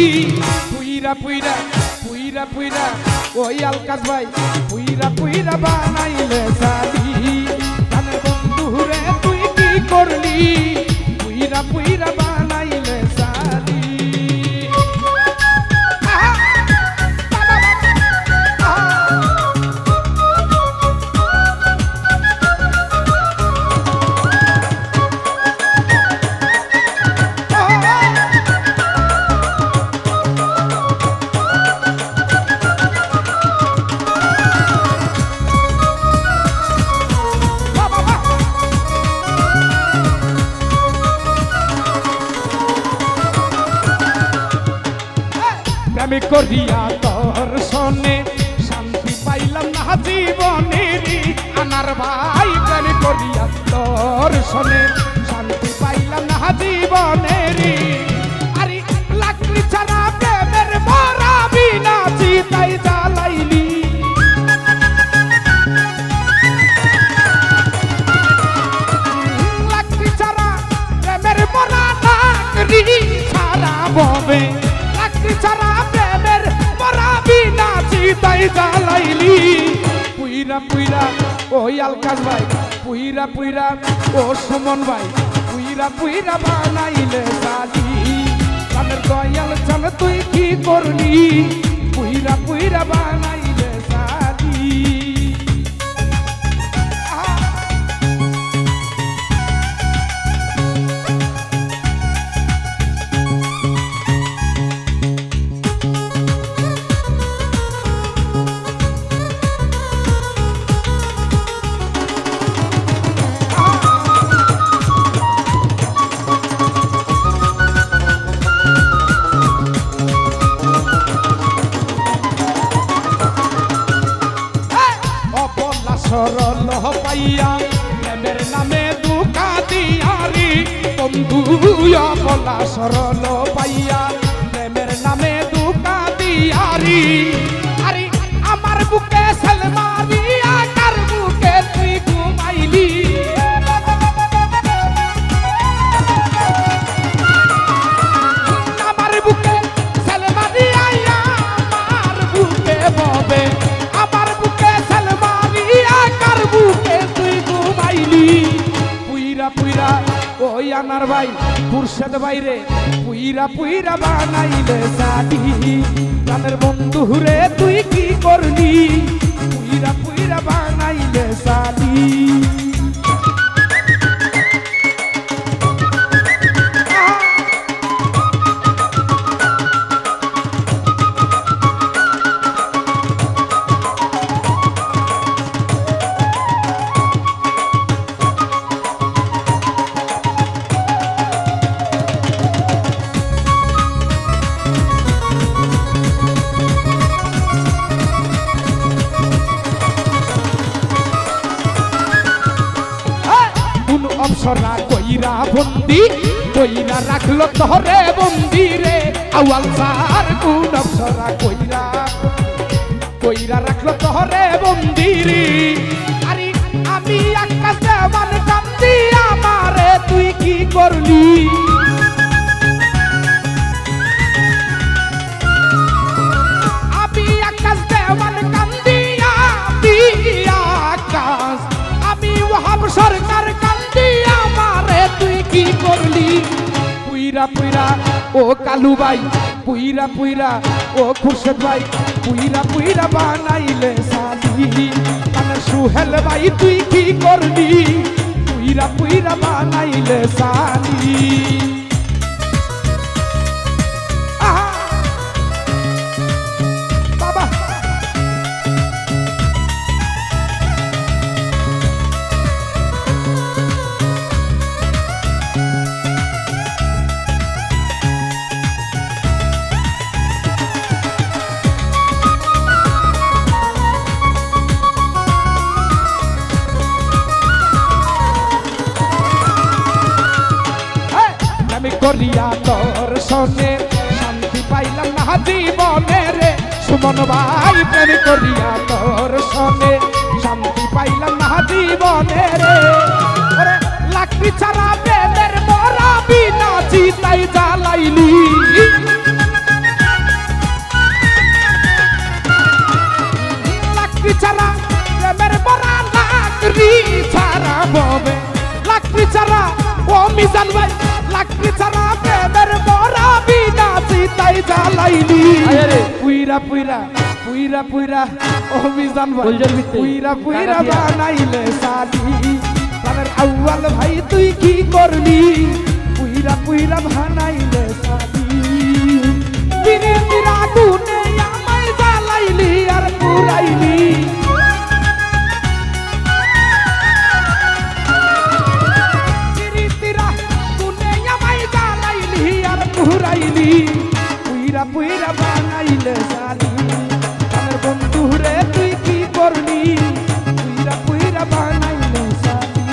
পুইরা পুইরা পুইরা পুইরা ওই আলকাস ভাই পুইরা পুইরা বানাইলে সাদি জানের বন্ধু রে তুই কি করলি পুইরা পুইরা বানাইলে সাদি আমি করিয়া তোর সনে শান্তি পাইলাম না জীবনের আনার ভাই প্রেম করিয়া তোর সনে শান্তি পাইলাম না জীবনের আরে লাকড়ি ছাড়া প্রেমের মরা বিনা চিতাই জ্বালাইলি লাকড়ি ছাড়া প্রেমের মরা লাকড়ি ছাড়া ববে লাকড়ি ছাড়া তাই জ্বালাইলি পুইরা পুইরা ওই আলকাস ভাই পুইরা পুইরা ও সুমন ভাই পুইরা পুইরা বানাইলে সাদি জানের দয়াল জান তুই কি করলি পুইরা পুইরা বানাইলে সাদি সরল পাইয়া প্রেমের নামে দুকা দিয়ারি বন্ধু বলা সরল পাইয়া প্রেমের নামে দুকা দিয়ারি আরে আমার বুকে সালমারিয়া কার বুকে তুই ঘুমাইলি আমার বুকে সালমারিয়া আমার বুকে ববে আমার বুকে পুইরা পুইরা ওই আনার ভাই খুরশেদ বাইরে পুইরা পুইরা বানাইলে সাদি জানের বন্ধু রে তুই কি করলি পুইরা পুইরা বানাইলে সাদি অপসরা কইরা বন্দি কইরা রাখলো তোরে বন্দি রে আউয়াল সার কোন অপসরা কইরা কইরা রাখলো তোরে বন্দি রে আরে আমি আকাশ দেওয়ান কান্দি আমারে তুই কি করলি আমি আকাশ দেওয়ান কান্দি আমি আকাশ আমি ওহাব সরকার তুই কি করলি পুইরা পুইরা ও কালু ভাই পুইরা পুইরা ও খুরশেদ ভাই পুইরা পুইরা বানাইলে সাদি মানে সুহেল ভাই তুই কি করলি পুইরা পুইরা বানাইলে সাদি বাবা করিয়া তোর সনে শান্তি পাইলাম না জীবনে রে সুমন ভাই প্রেম করিয়া তোর সনে শান্তি পাইলাম না জীবনে রে লাকড়ি ছাড়া প্রেমের মরা বিনা চিতাই জ্বালাইলি আমায় জ্বালাইলি পুইরা পুইরা পুইরা পুইরা অভিযান পুইরা পুইরা বানাইলে সালি প্রাণের আউয়াল ভাই তুই কি করলি পুইরা পুইরা বানাইলে সালি দিনে দিরা গুনে আমায় জ্বালাইলি আর পুরাইলি পুরাইলি পুইরা পুইরা বানাইলে সালি আমার বন্ধু রে তুই কি করলি পুইরা পুইরা বানাইলে সালি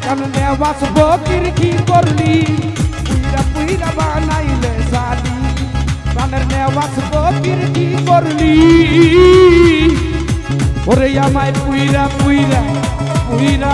কামনে বাস বকির কি করলি পুইরা পুইরা বানাইলে সালি প্রাণের নেওয়াস বকির কি করলি ওরে আমায় পুইরা পুইরা পুইরা